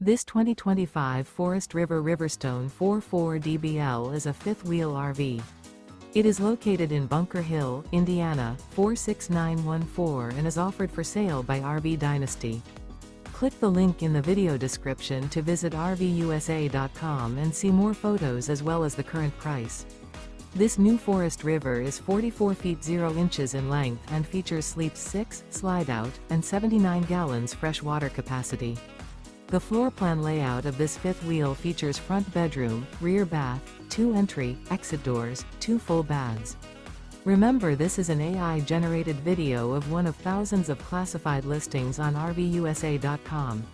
This 2025 Forest River RiverStone 44DBL is a fifth-wheel RV. It is located in Bunker Hill, Indiana, 46914 and is offered for sale by RV Dynasty. Click the link in the video description to visit RVUSA.com and see more photos as well as the current price. This new Forest River is 44 feet 0 inches in length and features sleeps 6, slide-out, and 79 gallons fresh water capacity. The floor plan layout of this fifth wheel features front bedroom, rear bath, 2 entry, exit doors, 2 full baths. Remember, this is an AI-generated video of one of thousands of classified listings on RVUSA.com.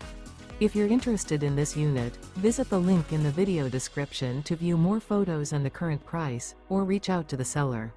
If you're interested in this unit, visit the link in the video description to view more photos and the current price, or reach out to the seller.